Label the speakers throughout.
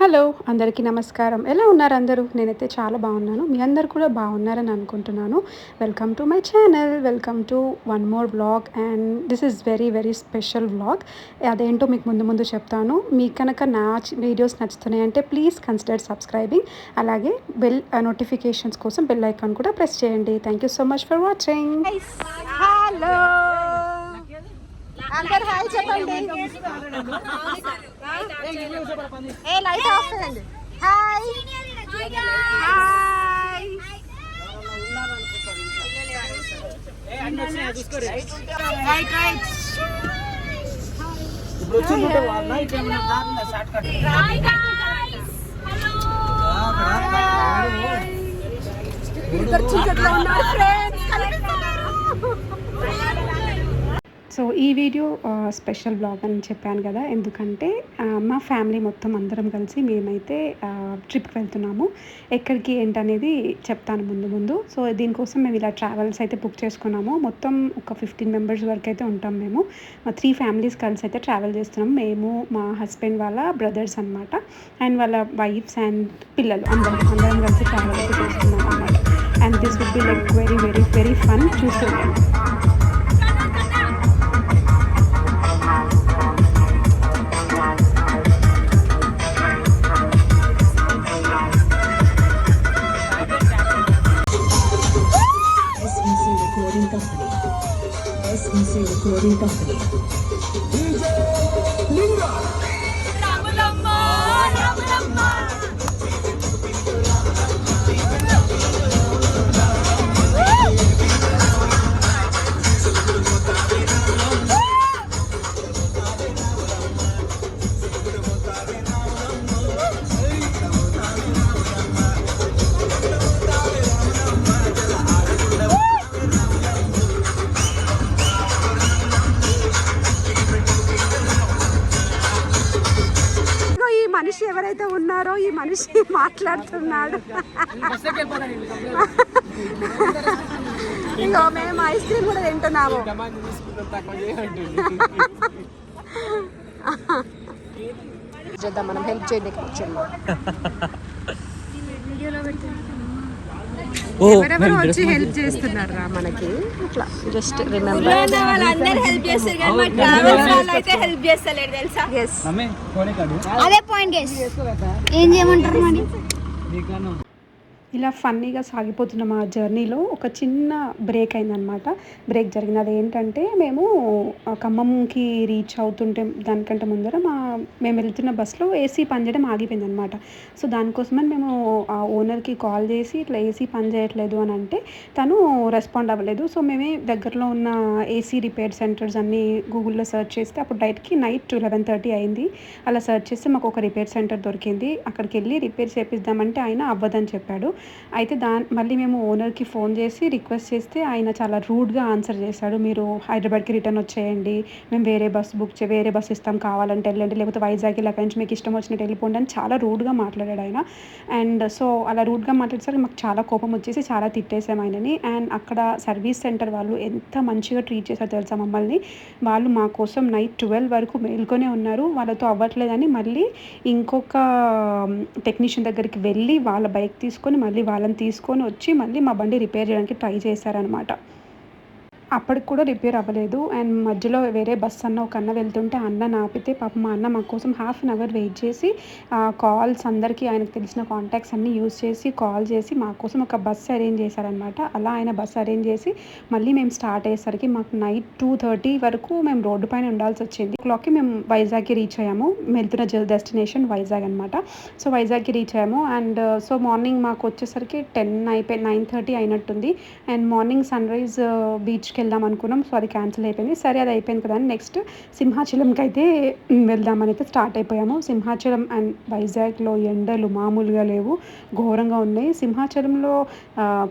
Speaker 1: Hello! అందరికీ నమస్కారం. ఎలా ఉన్నారు అందరూ? నేనైతే చాలా బాగున్నాను. మీ అందరూ కూడా బాగున్నారని అనుకుంటున్నాను. Welcome to my channel. Welcome to one more vlog and this is very very special vlog. అదేంటో మీకు ముందు ముందు చెప్తాను. మీకు కనుక నా వీడియోస్ నచ్చుతున్నాయంటే ప్లీజ్ కన్సిడర్ సబ్స్క్రైబింగ్. అలాగే బెల్ నోటిఫికేషన్స్ కోసం బెల్ ఐకాన్ కూడా ప్రెస్ చేయండి. Thank you so much for watching.
Speaker 2: Hello అందరు హాయ్ చెప్పండి. ఏ లైట్ ఆఫ్ చేయండి. హాయ్ హాయ్ రైట్ రైట్
Speaker 3: ఇప్పుడు వచ్చిందంటే నైట్ ఏమన్నా దారిలో short cut hi guys hello
Speaker 2: ఇద్దరు చీకట్లో ఉన్నారు ఫ్రెండ్స్ కలుస్తున్నారు.
Speaker 1: సో ఈ వీడియో స్పెషల్ బ్లాగ్ అని చెప్పాను కదా, ఎందుకంటే మా ఫ్యామిలీ మొత్తం అందరం కలిసి మేమైతే ట్రిప్కి వెళ్తున్నాము. ఎక్కడికి ఏంటనేది చెప్తాను ముందు ముందు. సో దీనికోసం మేము ఇలా ట్రావెల్స్ అయితే బుక్ చేసుకున్నాము. మొత్తం ఒక 15 మెంబర్స్ వరకు అయితే ఉంటాం మేము. మా 3 ఫ్యామిలీస్ కలిసి అయితే ట్రావెల్ చేస్తున్నాం. మేము, మా హస్బెండ్ వాళ్ళ బ్రదర్స్ అనమాట, అండ్ వాళ్ళ వైఫ్స్ అండ్ పిల్లలు అందరం కలిసి ట్రావెల్ అయితే చేస్తున్నాం అనమాట. And this would be like very very very fun. చూస్తున్నాం.
Speaker 4: Recording company.
Speaker 2: మనిషి ఎవరైతే ఉన్నారో ఈ మనిషి మాట్లాడుతున్నాడు. ఇంకో మేము ఐస్ క్రీమ్ కూడా తింటున్నాము. చేద్దాం, మనం హెల్ప్ చేయండి. ఎవరెవరు వచ్చి హెల్ప్ చేస్తున్నారు రా మనకి. ఇట్లా జస్ట్ రిమెంబర్
Speaker 5: వాళ్ళందరూ హెల్ప్ చేస్తారు కానీ మా ట్రావెల్స్ వాళ్ళు అయితే హెల్ప్ చేస్తలేరు తెలుసా. అదే పాయింట్ ఏం చేయమంటారు మరి.
Speaker 1: ఇలా ఫన్నీగా సాగిపోతున్న మా జర్నీలో ఒక చిన్న బ్రేక్ అయిందనమాట. బ్రేక్ జరిగింది. అది ఏంటంటే మేము ఖమ్మంకి రీచ్ అవుతుంటే దానికంటే ముందర మేము వెళ్తున్న బస్సులో ఏసీ పనిచేయడం ఆగిపోయింది అనమాట. సో దానికోసమని మేము ఆ ఓనర్కి కాల్ చేసి ఇట్లా ఏసీ పని చేయట్లేదు అని అంటే తను రెస్పాండ్ అవ్వలేదు. సో మేమే దగ్గరలో ఉన్న ఏసీ రిపేర్ సెంటర్స్ అన్నీ గూగుల్లో సెర్చ్ చేస్తే అప్పుడు నైట్ 11:30 అయింది. అలా సెర్చ్ చేస్తే మాకు ఒక రిపేర్ సెంటర్ దొరికింది. అక్కడికి వెళ్ళి రిపేర్ చేపిద్దామంటే ఆయన అవ్వదని చెప్పాడు. అయితే మళ్ళీ మేము ఓనర్కి ఫోన్ చేసి రిక్వెస్ట్ చేస్తే ఆయన చాలా రూడ్గా ఆన్సర్ చేశాడు. మీరు హైదరాబాద్కి రిటర్న్ వచ్చేయండి, మేము వేరే బస్ ఇస్తాం, కావాలంటే వెళ్ళండి, లేకపోతే వైజాగ్ ఇలా నుంచి మీకు ఇష్టం వచ్చినట్టు వెళ్ళిపోండి అని చాలా రూడ్గా మాట్లాడాడు ఆయన. అండ్ సో అలా రూడ్గా మాట్లాడేసరికి మాకు చాలా కోపం వచ్చేసి చాలా తిట్టేసాం ఆయనని. అండ్ అక్కడ సర్వీస్ సెంటర్ వాళ్ళు ఎంత మంచిగా ట్రీట్ చేశారో తెలుసా మమ్మల్ని. వాళ్ళు మా కోసం నైట్ 12 వరకు మేల్కొనే ఉన్నారు. వాళ్ళతో అవ్వట్లేదని మళ్ళీ ఇంకొక టెక్నీషియన్ దగ్గరికి వెళ్ళి వాళ్ళ బైక్ తీసుకొని మళ్ళీ వాళ్ళని తీసుకొని వచ్చి మళ్ళీ మా బండి రిపేర్ చేయడానికి ట్రై చేశారనమాట. అప్పటికి కూడా రిపేర్ అవ్వలేదు. అండ్ మధ్యలో వేరే బస్ ఒక అన్న వెళ్తుంటే అన్న ఆపితే పాపం మా అన్న మా కోసం ½ అన్ అవర్ వెయిట్ చేసి కాల్స్ అందరికీ ఆయనకు తెలిసిన కాంటాక్ట్స్ అన్నీ యూజ్ చేసి కాల్ చేసి మా కోసం ఒక బస్సు అరేంజ్ చేశారనమాట. అలా ఆయన బస్సు అరేంజ్ చేసి మళ్ళీ మేము స్టార్ట్ అయ్యేసరికి మాకు నైట్ 2:30 వరకు మేము రోడ్డు పైన ఉండాల్సి వచ్చింది. క్లాక్కి మేము వైజాగ్కి రీచ్ అయ్యాము. వెళ్తున్న డెస్టినేషన్ వైజాగ్ అనమాట. సో వైజాగ్కి రీచ్ అయ్యాము. అండ్ సో మార్నింగ్ మాకు వచ్చేసరికి 9:30 అయినట్టుంది. అండ్ మార్నింగ్ సన్ రైజ్ బీచ్కి వెళ్దాం అనుకున్నాం. సో అది క్యాన్సిల్ అయిపోయింది. సరే అది అయిపోయింది కదా అని నెక్స్ట్ సింహాచలంకి అయితే వెళ్దామని అయితే స్టార్ట్ అయిపోయాము. సింహాచలం అండ్ వైజాగ్లో ఎండలు మామూలుగా లేవు, ఘోరంగా ఉన్నాయి. సింహాచలంలో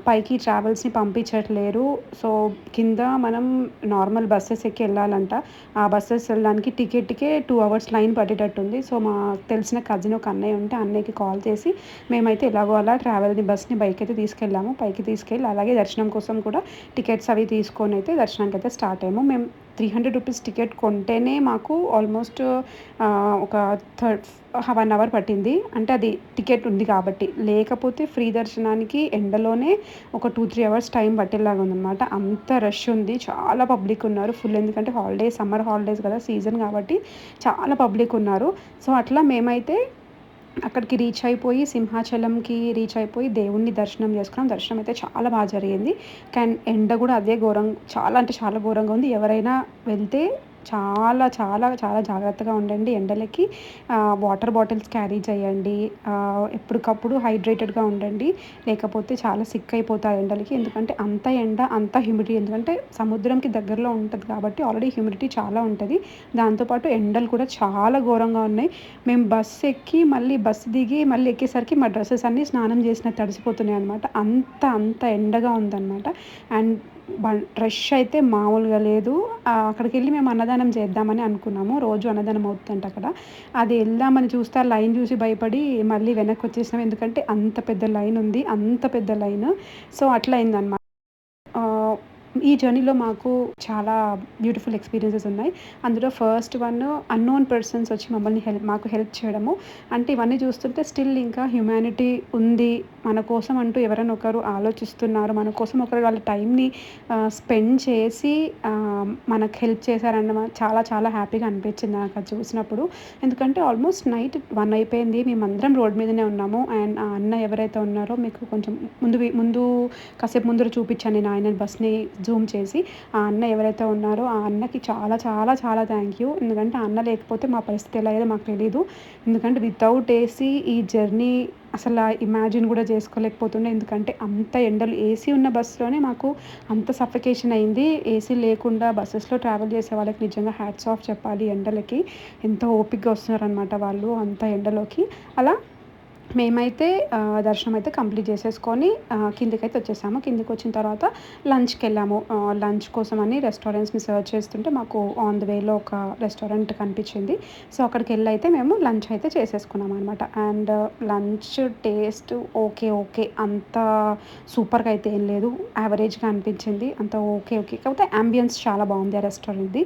Speaker 1: పైకి ట్రావెల్స్ని పంపించట్లేరు. సో కింద మనం నార్మల్ బస్సెస్ ఎక్కి వెళ్ళాలంట. ఆ బస్సెస్ వెళ్ళడానికి టికెట్కే 2 hours లైన్ పట్టేటట్టుంది. సో మా తెలిసిన కజిన్ ఒక అన్నయ్య ఉంటే అన్నయ్యకి కాల్ చేసి మేమైతే ఎలాగో అలా బస్ని బైక్ అయితే తీసుకెళ్ళాము. పైకి తీసుకెళ్ళి అలాగే దర్శనం కోసం కూడా టికెట్స్ అవి తీసుకొని వేసుకొని అయితే దర్శనానికి అయితే స్టార్ట్ అయ్యాము. మేము 300 రూపీస్ టికెట్ కొంటేనే మాకు ఆల్మోస్ట్ ఒక 1 అవర్ పట్టింది. అంటే అది టికెట్ ఉంది కాబట్టి. లేకపోతే ఫ్రీ దర్శనానికి ఎండలోనే ఒక 2-3 అవర్స్ టైం పట్టేలాగా ఉందన్నమాట. అంత రష్ ఉంది, చాలా పబ్లిక్ ఉన్నారు ఫుల్. ఎందుకంటే హాలిడేస్, సమ్మర్ హాలిడేస్ కదా, సీజన్ కాబట్టి చాలా పబ్లిక్ ఉన్నారు. సో అట్లా మేమైతే అక్కడికి రీచ్ అయిపోయి, సింహాచలంకి రీచ్ అయిపోయి దేవుణ్ణి దర్శనం చేసుకున్నాం. దర్శనం అయితే చాలా బాగా జరిగింది. కానీ ఎండ కూడా అదే చాలా అంటే చాలా ఘోరంగా ఉంది. ఎవరైనా వెళ్తే చాలా చాలా చాలా జాగ్రత్తగా ఉండండి ఎండలకి. వాటర్ బాటిల్స్ క్యారీ చేయండి. ఎప్పటికప్పుడు హైడ్రేటెడ్గా ఉండండి, లేకపోతే చాలా సిక్ అయిపోతారు ఎండలకి. ఎందుకంటే అంత ఎండ, అంత హ్యూమిడిటీ. ఎందుకంటే సముద్రంకి దగ్గరలో ఉంటుంది కాబట్టి ఆల్రెడీ హ్యూమిడిటీ చాలా ఉంటుంది. దాంతోపాటు ఎండలు కూడా చాలా ఘోరంగా ఉన్నాయి. మేము బస్సు ఎక్కి మళ్ళీ బస్సు దిగి మళ్ళీ ఎక్కేసరికి మా డ్రెస్సెస్ అన్నీ స్నానం చేసిన తడిసిపోతున్నాయి అనమాట. అంత ఎండగా ఉందన్నమాట. అండ్ రష్ అయితే మామూలుగా లేదు. అక్కడికి వెళ్ళి మేము అన్నదానం చేద్దామని అనుకున్నాము. రోజు అన్నదానం అవుతుందంట అక్కడ. అది వెళ్దామని చూస్తే ఆ లైన్ చూసి భయపడి మళ్ళీ వెనక్కి వచ్చేసినాం. ఎందుకంటే అంత పెద్ద లైన్ ఉంది, అంత పెద్ద లైన్. సో అట్లా అయిందన్నమాట. ఈ జర్నీలో మాకు చాలా బ్యూటిఫుల్ ఎక్స్పీరియన్సెస్ ఉన్నాయి. అందులో ఫస్ట్ వన్, అన్నోన్ పర్సన్స్ వచ్చి మమ్మల్ని మాకు హెల్ప్ చేయడము. అంటే ఇవన్నీ చూస్తుంటే స్టిల్ ఇంకా హ్యుమానిటీ ఉంది, మన కోసం అంటూ ఎవరైనా ఒకరు ఆలోచిస్తున్నారు, మన కోసం ఒకరు వాళ్ళ టైంని స్పెండ్ చేసి మనకు హెల్ప్ చేశారన్న చాలా చాలా హ్యాపీగా అనిపించింది నాకు అది చూసినప్పుడు. ఎందుకంటే ఆల్మోస్ట్ నైట్ 1 అయిపోయింది. మేమందరం రోడ్ మీదనే ఉన్నాము. అండ్ ఆ అన్న ఎవరైతే ఉన్నారో, మీకు కొంచెం ముందు కాసేపు ముందర చూపించాను నేను ఆయన బస్ని జూమ్ చేసి. ఆ అన్న ఎవరైతే ఉన్నారో ఆ అన్నకి చాలా చాలా చాలా థ్యాంక్ యూ. ఎందుకంటే ఆ అన్న లేకపోతే మా పరిస్థితి ఎలా అయ్యేదో మాకు తెలీదు. ఎందుకంటే వితౌట్ ఏసీ ఈ జర్నీ అసలు ఇమాజిన్ కూడా చేసుకోలేకపోతుండే. ఎందుకంటే అంత ఎండలు, ఏసీ ఉన్న బస్సులోనే మాకు అంత సఫికేషన్ అయింది. ఏసీ లేకుండా బస్సెస్లో ట్రావెల్ చేసే వాళ్ళకి నిజంగా హ్యాట్స్ ఆఫ్ చెప్పాలి. ఎండలకి ఎంతో ఓపికగా వస్తున్నారనమాట వాళ్ళు అంత ఎండలోకి. అలా మేమైతే దర్శనం అయితే కంప్లీట్ చేసేసుకొని కిందకైతే వచ్చేసాము. కిందకి వచ్చిన తర్వాత లంచ్కి వెళ్ళాము. లంచ్ కోసం అని రెస్టారెంట్స్ని సర్చ్ చేస్తుంటే మాకు ఆన్ ద వేలో ఒక రెస్టారెంట్ కనిపించింది. సో అక్కడికి వెళ్ళి అయితే మేము లంచ్ అయితే చేసేసుకున్నాం అనమాట. అండ్ లంచ్ టేస్ట్ ఓకే, అంత సూపర్గా అయితే ఏం లేదు, యావరేజ్గా అనిపించింది. అంత ఓకే. కాకపోతే అంబియన్స్ చాలా బాగుంది ఆ రెస్టారెంట్ది.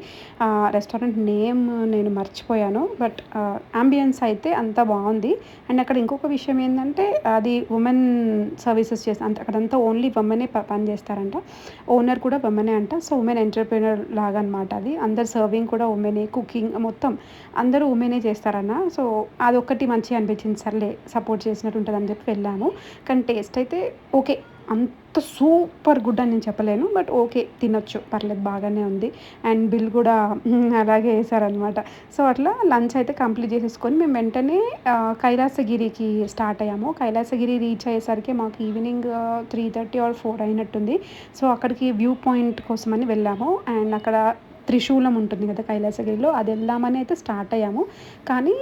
Speaker 1: రెస్టారెంట్ నేమ్ నేను మర్చిపోయాను, బట్ అంబియన్స్ అయితే అంత బాగుంది. అండ్ అక్కడ ఇంకొక విషయం ఏంటంటే, అది ఉమెన్ సర్వీసెస్ అంటే అక్కడంతా ఓన్లీ ఉమెనే పని చేస్తారంట. ఓనర్ కూడా ఉమెనే అంట. సో ఉమెన్ ఎంటర్ప్రెన్యూర్ లాగా అనమాట అది. అందరు సర్వింగ్ కూడా ఉమెనే, కుకింగ్ మొత్తం అందరూ ఉమెనే చేస్తారన్న. సో అదొక్కటి మంచిగా అనిపించింది. సర్లే, సపోర్ట్ చేసినట్టు ఉంటుంది అని చెప్పి వెళ్ళాము. కానీ టేస్ట్ అయితే ఓకే, అంత సూపర్ గుడ్ అని నేను చెప్పలేను, బట్ ఓకే, తినొచ్చు, పర్లేదు, బాగానే ఉంది. అండ్ బిల్ కూడా అలాగే వేసారనమాట. సో అట్లా లంచ్ అయితే కంప్లీట్ చేసేసుకొని మేము వెంటనే కైలాసగిరికి స్టార్ట్ అయ్యాము. కైలాసగిరి రీచ్ అయ్యేసరికి మాకు ఈవినింగ్ 3:30 or 4 అయినట్టుంది. సో అక్కడికి వ్యూ పాయింట్ కోసమని వెళ్ళాము. అండ్ అక్కడ త్రిశూలం ఉంటుంది కదా కైలాసగిరిలో, అది వెళ్దామని అయితే స్టార్ట్ అయ్యాము. కానీ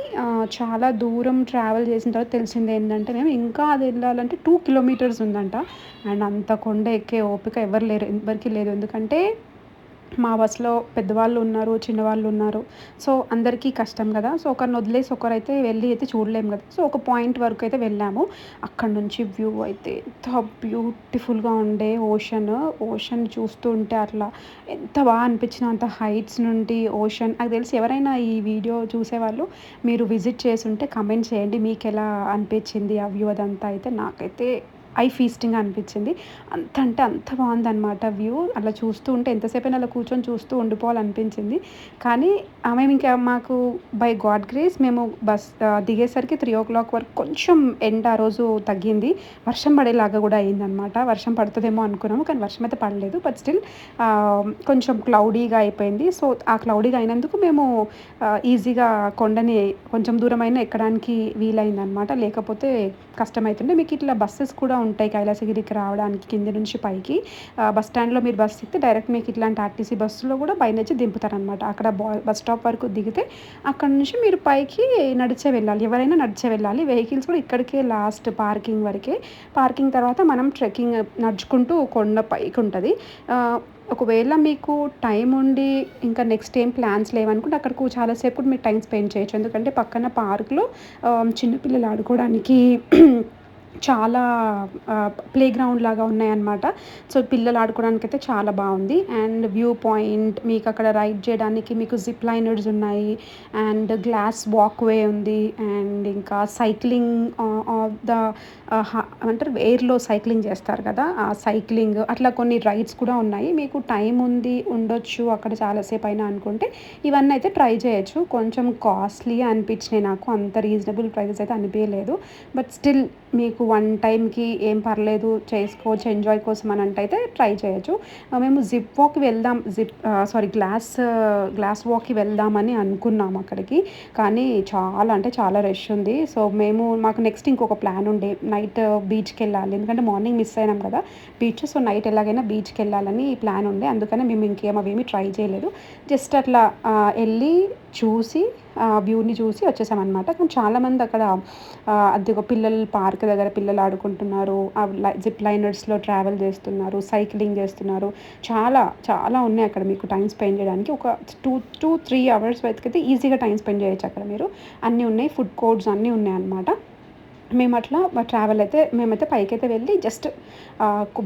Speaker 1: చాలా దూరం ట్రావెల్ చేసిన తర్వాత తెలిసింది ఏంటంటే, మేము ఇంకా అది వెళ్ళాలంటే 2 kilometers ఉందంట. అండ్ అంత కొండ ఎక్కే ఓపిక ఎవరికి లేదు. ఎందుకంటే మా బస్సులో పెద్దవాళ్ళు ఉన్నారు, చిన్నవాళ్ళు ఉన్నారు. సో అందరికీ కష్టం కదా. సో ఒకరిని వదిలేసి ఒకరైతే వెళ్ళి అయితే చూడలేము కదా. సో ఒక పాయింట్ వరకు అయితే వెళ్ళాము. అక్కడ నుంచి వ్యూ అయితే ఎంత బ్యూటిఫుల్గా ఉండే, ఓషన్ చూస్తూ ఉంటే అట్లా ఎంత బాగా అనిపించిందో. అంత హైట్స్ నుండి ఓషన్. నాకు తెలిసి ఎవరైనా ఈ వీడియో చూసేవాళ్ళు మీరు విజిట్ చేసి ఉంటే కమెంట్ చేయండి, మీకు ఎలా అనిపించింది ఆ వ్యూ. అదంతా అయితే నాకైతే ఐ ఫీస్టింగ్ అనిపించింది. అంత బాగుందన్నమాట వ్యూ. అలా చూస్తూ ఉంటే ఎంతసేపు అలా కూర్చొని చూస్తూ ఉండిపోవాలనిపించింది. కానీ మేము ఇంకా మాకు బై గాడ్ గ్రేస్ మేము బస్ దిగేసరికి 3 o'clock వరకు కొంచెం ఎండ ఆ రోజు తగ్గింది. వర్షం పడేలాగా కూడా అయిందనమాట. వర్షం పడుతుందేమో అనుకున్నాము, కానీ వర్షం అయితే పడలేదు. బట్ స్టిల్ కొంచెం క్లౌడీగా అయిపోయింది. సో ఆ క్లౌడీగా అయినందుకు మేము ఈజీగా కొండని కొంచెం దూరమైనా ఎక్కడానికి వీలైందనమాట. లేకపోతే కష్టమవుతుండే. మీకు ఇట్లా బస్సెస్ కూడా ఉంటాయి కైలాసగిరికి రావడానికి కింద నుంచి పైకి. బస్ స్టాండ్లో మీరు బస్సు ఎక్కితే డైరెక్ట్ మీకు ఇట్లాంటి ఆర్టీసీ బస్సులో కూడా పైనుంచి దింపుతారనమాట. అక్కడ బస్ స్టాప్ వరకు దిగితే అక్కడ నుంచి మీరు పైకి నడిచే వెళ్ళాలి. ఎవరైనా నడిచే వెళ్ళాలి. వెహికల్స్ కూడా ఇక్కడికే లాస్ట్ పార్కింగ్ వరకే. పార్కింగ్ తర్వాత మనం ట్రెక్కింగ్ నడుచుకుంటూ కొండ పైకి ఉంటుంది. ఒకవేళ మీకు టైం ఉండి ఇంకా నెక్స్ట్ ఏం ప్లాన్స్ లేవనుకుంటే అక్కడికి చాలాసేపు మీరు టైం స్పెండ్ చేయొచ్చు. ఎందుకంటే పక్కన పార్క్లో చిన్నపిల్లలు ఆడుకోవడానికి చాలా ప్లే గ్రౌండ్ లాగా ఉన్నాయన్నమాట. సో పిల్లలు ఆడుకోవడానికైతే చాలా బాగుంది. అండ్ వ్యూ పాయింట్ మీకు అక్కడ రైడ్ చేయడానికి మీకు జిప్ లైనర్స్ ఉన్నాయి. అండ్ గ్లాస్ వాక్వే ఉంది. అండ్ ఇంకా సైక్లింగ్ ఆఫ్ ద ఏమంటారు ఎయిర్లో సైక్లింగ్ చేస్తారు కదా, ఆ సైక్లింగ్ అట్లా కొన్ని రైడ్స్ కూడా ఉన్నాయి. మీకు టైం ఉంది ఉండొచ్చు అక్కడ చాలాసేపు అయినా అనుకుంటే ఇవన్నీ అయితే ట్రై చేయొచ్చు. కొంచెం కాస్ట్లీ అనిపించినాయి నాకు, అంత రీజనబుల్ ప్రైజెస్ అయితే అనిపించలేదు. బట్ స్టిల్ మీకు వన్ టైంకి ఏం పర్లేదు చేసుకోవచ్చు ఎంజాయ్ కోసం అని అంటే అయితే ట్రై చేయొచ్చు. మేము జిప్ వాక్కి వెళ్దాం, గ్లాస్ వాక్కి వెళ్దామని అనుకున్నాము అక్కడికి. కానీ చాలా అంటే చాలా రష్ ఉంది. సో మాకు నెక్స్ట్ ఇంకొక ప్లాన్ ఉండే, నైట్ బీచ్కి వెళ్ళాలి. ఎందుకంటే మార్నింగ్ మిస్ అయినాం కదా బీచ్. సో నైట్ ఎలాగైనా బీచ్కి వెళ్ళాలని ప్లాన్ ఉండే. అందుకని మేము అవేమి ట్రై చేయలేదు. జస్ట్ అట్లా వెళ్ళి చూసి వ్యూని చూసి వచ్చేసామన్నమాట. కానీ చాలామంది అక్కడ అదిగో పిల్లల పార్క్ దగ్గర పిల్లలు ఆడుకుంటున్నారు, జిప్ లైనర్స్లో ట్రావెల్ చేస్తున్నారు, సైక్లింగ్ చేస్తున్నారు. చాలా చాలా ఉన్నాయి అక్కడ మీకు టైం స్పెండ్ చేయడానికి. ఒక 2-3 అవర్స్ వెతికితే ఈజీగా టైం స్పెండ్ చేయొచ్చు అక్కడ మీరు. అన్నీ ఉన్నాయి, ఫుడ్ కోర్ట్స్ అన్నీ ఉన్నాయి అన్నమాట. మేము అట్లా మేమైతే పైకైతే వెళ్ళి జస్ట్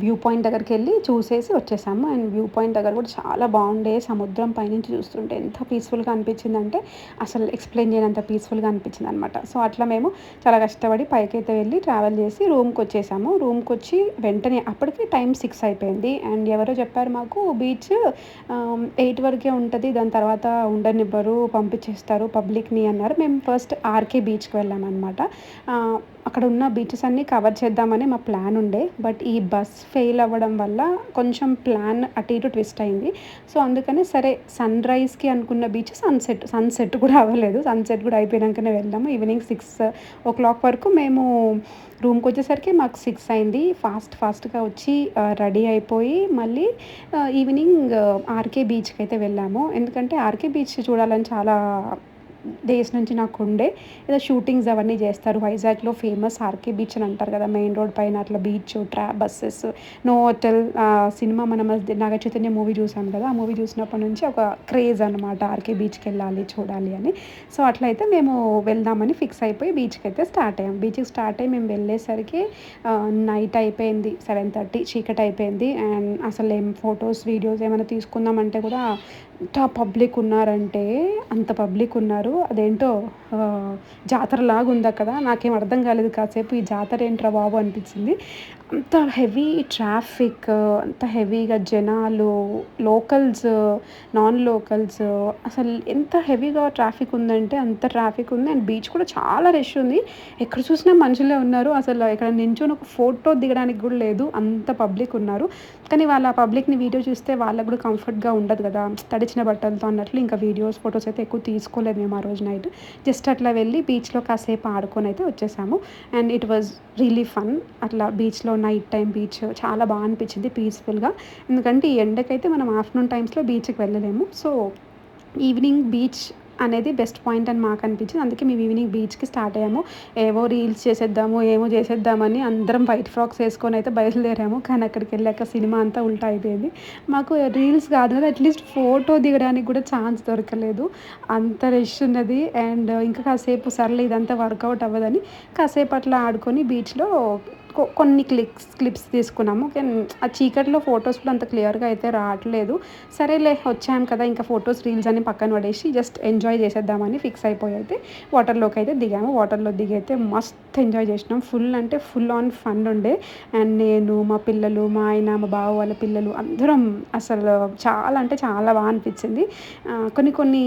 Speaker 1: వ్యూ పాయింట్ దగ్గరికి వెళ్ళి చూసేసి వచ్చేసాము. అండ్ వ్యూ పాయింట్ దగ్గర కూడా చాలా బాగుండే, సముద్రం పైనుంచి చూస్తుంటే ఎంత పీస్ఫుల్గా అనిపించిందంటే అసలు ఎక్స్ప్లెయిన్ చేయనంత పీస్ఫుల్గా అనిపించింది అనమాట. సో అట్లా మేము చాలా కష్టపడి పైకైతే వెళ్ళి ట్రావెల్ చేసి రూమ్కి వచ్చేసాము. రూమ్కి వచ్చి వెంటనే అప్పటికి టైం 6 అయిపోయింది. అండ్ ఎవరో చెప్పారు మాకు బీచ్ 8 వరకే ఉంటుంది, దాని తర్వాత ఉండనివ్వరు, పంపించేస్తారు పబ్లిక్ని అన్నారు. మేము ఫస్ట్ ఆర్కే బీచ్కి వెళ్ళామన్నమాట. అక్కడ ఉన్న బీచెస్ అన్నీ కవర్ చేద్దామని మా ప్లాన్ ఉండే. బట్ ఈ బస్ ఫెయిల్ అవ్వడం వల్ల కొంచెం ప్లాన్ అటు ఇటు ట్విస్ట్ అయింది. సో అందుకని సరే సన్రైజ్కి అనుకున్న బీచ్ సన్సెట్ కూడా అవ్వలేదు. సన్సెట్ కూడా అయిపోయాకనే వెళ్దాము. ఈవినింగ్ 6 వరకు మేము రూమ్కి వచ్చేసరికి మాకు 6 అయింది. ఫాస్ట్గా వచ్చి రెడీ అయిపోయి మళ్ళీ ఈవినింగ్ ఆర్కే బీచ్కి అయితే వెళ్ళాము. ఎందుకంటే ఆర్కే బీచ్ చూడాలని చాలా డేస్ నుంచి నాకు ఉండే. ఏదో షూటింగ్స్ అవన్నీ చేస్తారు వైజాగ్లో, ఫేమస్ ఆర్కే బీచ్ అని అంటారు కదా, మెయిన్ రోడ్ పైన అట్లా beach, buses, no hotel cinema మనం నాగ చైతన్య మూవీ చూసాం కదా, ఆ మూవీ చూసినప్పటి నుంచి ఒక క్రేజ్ అనమాట ఆర్కే బీచ్కి వెళ్ళాలి చూడాలి అని. సో అట్లయితే మేము వెళ్దామని ఫిక్స్ అయిపోయి బీచ్కి అయితే స్టార్ట్ అయ్యాం. బీచ్కి స్టార్ట్ అయ్యి మేము వెళ్ళేసరికి నైట్ అయిపోయింది, 7:30 చీకటి అయిపోయింది. అండ్ అసలు ఏం ఫొటోస్ వీడియోస్ ఏమైనా తీసుకుందామంటే కూడా ఎంత పబ్లిక్ ఉన్నారంటే అంత పబ్లిక్ ఉన్నారు. అదేంటో జాతరలాగా ఉంది అక్కడ. నాకేం అర్థం కాలేదు కాసేపు, ఈ జాతర ఏంట్రా బాబు అనిపించింది. అంత హెవీ ట్రాఫిక్, అంత హెవీగా జనాలు, లోకల్స్, నాన్ లోకల్స్, అసలు ఎంత హెవీగా ట్రాఫిక్ ఉందంటే అంత ట్రాఫిక్ ఉంది. అండ్ బీచ్ కూడా చాలా రష్ ఉంది. ఎక్కడ చూసినా మనుషులే ఉన్నారు. అసలు ఇక్కడ నించొని ఒక ఫోటో దిగడానికి కూడా లేదు, అంత పబ్లిక్ ఉన్నారు. కానీ వాళ్ళ పబ్లిక్ని వీడియో చూస్తే వాళ్ళకు కూడా కంఫర్ట్గా ఉండదు కదా, తడిచిన బట్టలతో అన్నట్లు. ఇంకా ఫొటోస్ అయితే ఎక్కువ తీసుకోలేదు మేము ఆ రోజు నైట్. జస్ట్ అట్లా వెళ్ళి బీచ్లో కాసేపు ఆడుకొని అయితే వచ్చేసాము. And it was really fun. అట్లా బీచ్లో నైట్ టైం బీచ్ చాలా బాగా అనిపించింది పీస్ఫుల్గా. ఎందుకంటే ఈ ఎండకైతే మనం ఆఫ్టర్నూన్ టైమ్స్లో బీచ్కి వెళ్ళలేము. సో ఈవినింగ్ బీచ్ అనేది బెస్ట్ పాయింట్ అని మాకు అనిపించింది. అందుకే మేము ఈవినింగ్ బీచ్కి స్టార్ట్ అయ్యాము. ఏవో రీల్స్ చేసేద్దామని అందరం వైట్ ఫ్రాక్స్ వేసుకొని అయితే బయలుదేరాము. కానీ అక్కడికి వెళ్ళాక సినిమా అంతా ఉల్టా అయిపోయింది. మాకు రీల్స్ కాదు కదా, అట్లీస్ట్ ఫోటో దిగడానికి కూడా ఛాన్స్ దొరకలేదు, అంత రష్ ఉన్నది. అండ్ ఇంకా కాసేపు సర్లే ఇదంతా వర్కౌట్ అవ్వదని కాసేపు అట్లా ఆడుకొని బీచ్లో కొన్ని క్లిప్స్ తీసుకున్నాము. ఆ చీకట్లో ఫొటోస్ కూడా అంత క్లియర్గా అయితే రావట్లేదు. సరేలే వచ్చాము కదా, ఇంకా ఫొటోస్ రీల్స్ అని పక్కన పడేసి జస్ట్ ఎంజాయ్ చేసేద్దామని ఫిక్స్ అయిపోయి అయితే వాటర్లోకి అయితే దిగాము. వాటర్లో దిగి అయితే మస్త్ ఎంజాయ్ చేసినాం. ఫుల్ అంటే ఫుల్ ఆన్ ఫన్ ఉండే. అండ్ నేను, మా పిల్లలు, మా ఆయన, మా బావ వాళ్ళ పిల్లలు అందరం అసలు చాలా అంటే చాలా బాగా అనిపించింది. కొన్ని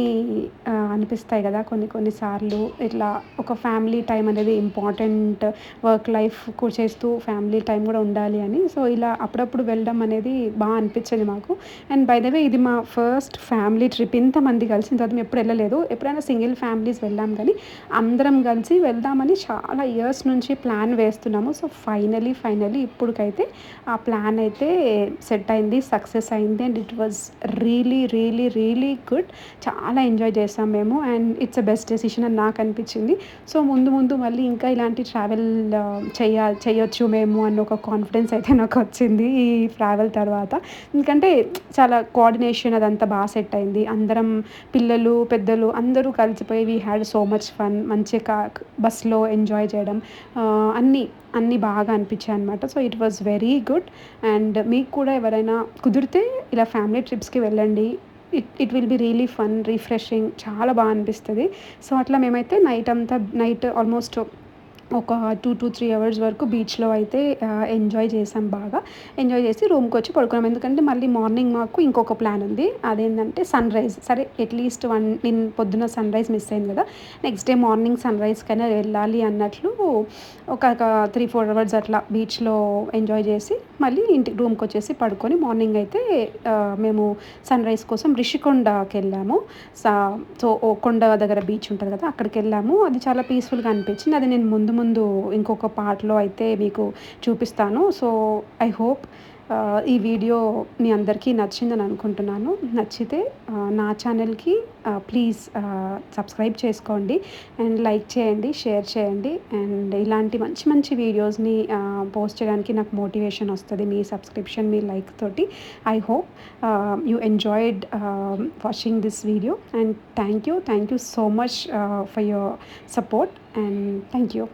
Speaker 1: అనిపిస్తాయి కదా కొన్నిసార్లు ఇట్లా ఒక ఫ్యామిలీ టైం అనేది ఇంపార్టెంట్, వర్క్ లైఫ్ చేస్తూ ఫ్యామిలీ టైం కూడా ఉండాలి అని. సో ఇలా అప్పుడప్పుడు వెళ్ళడం అనేది బాగా అనిపించింది మాకు. అండ్ బై ద వే ఇది మా ఫస్ట్ ఫ్యామిలీ ట్రిప్. ఇంతమంది కలిసి ఇంత మేము ఎప్పుడు వెళ్ళలేదు. ఎప్పుడైనా సింగిల్ ఫ్యామిలీస్ వెళ్ళాం, కానీ అందరం కలిసి వెళ్దామని చాలా ఇయర్స్ నుంచి ప్లాన్ వేస్తున్నాము. సో ఫైనలీ ఇప్పటికైతే ఆ ప్లాన్ అయితే సెట్ అయింది, సక్సెస్ అయింది. And it was really good. చాలా ఎంజాయ్ చేసాం మేము. మేము. And it's a best decision అని నాకు అనిపించింది. సో ముందు మళ్ళీ ఇంకా ఇలాంటి ట్రావెల్ చేయొచ్చు మేము అన్న ఒక కాన్ఫిడెన్స్ అయితే నాకు వచ్చింది ఈ ట్రావెల్ తర్వాత. ఎందుకంటే చాలా కోఆర్డినేషన్ అదంతా బాగా సెట్ అయింది. అందరం పిల్లలు పెద్దలు అందరూ కలిసిపోయి we had so much fun. మంచిగా బస్లో ఎంజాయ్ చేయడం అన్నీ బాగా అనిపించాయి అనమాట. So it was very good. And మీకు కూడా ఎవరైనా కుదిరితే ఇలా ఫ్యామిలీ ట్రిప్స్కి వెళ్ళండి. It will be really fun, refreshing, చాలా బాగా అనిపిస్తుంది. సో అట్లా మేమైతే నైట్ ఆల్మోస్ట్ ఒక 2 to 3 అవర్స్ వరకు బీచ్లో అయితే ఎంజాయ్ చేసాం. బాగా ఎంజాయ్ చేసి రూమ్కి వచ్చి పడుకున్నాం. ఎందుకంటే మళ్ళీ మార్నింగ్ మాకు ఇంకొక ప్లాన్ ఉంది. అదేంటంటే సన్ రైజ్. సరే అట్లీస్ట్ పొద్దున సన్ రైజ్ మిస్ అయింది కదా, నెక్స్ట్ డే మార్నింగ్ సన్ రైజ్కైనా వెళ్ళాలి అన్నట్లు ఒక 3-4 అవర్స్ అట్లా బీచ్లో ఎంజాయ్ చేసి మళ్ళీ ఇంటికి రూమ్కి వచ్చేసి పడుకొని మార్నింగ్ అయితే మేము సన్ రైజ్ కోసం రిషికొండకి వెళ్ళాము. సో కొండ దగ్గర బీచ్ ఉంటుంది కదా, అక్కడికి వెళ్ళాము. అది చాలా పీస్ఫుల్గా అనిపించింది. అది నేను ముందు ఇంకొక పార్ట్లో అయితే మీకు చూపిస్తాను. సో ఐ హోప్ ఈ వీడియో మీ అందరికీ నచ్చిందని అనుకుంటున్నాను. నచ్చితే నా ఛానల్కి ప్లీజ్ సబ్స్క్రైబ్ చేసుకోండి అండ్ లైక్ చేయండి, షేర్ చేయండి. అండ్ ఇలాంటి మంచి వీడియోస్ని పోస్ట్ చేయడానికి నాకు మోటివేషన్ వస్తుంది మీ సబ్స్క్రిప్షన్, మీ లైక్ తోటి. I hope you enjoyed watching this video and thank you so much for your support and thank you.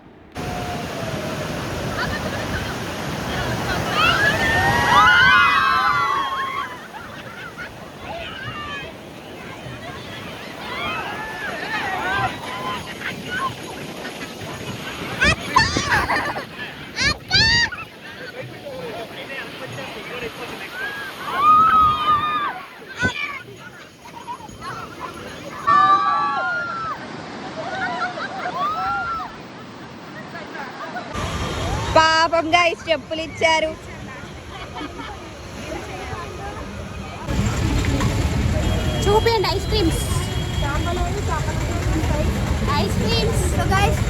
Speaker 5: పాపం గైస్ చెప్పులు ఇచ్చారు. చూపించండి ice creams. Ice creams. So guys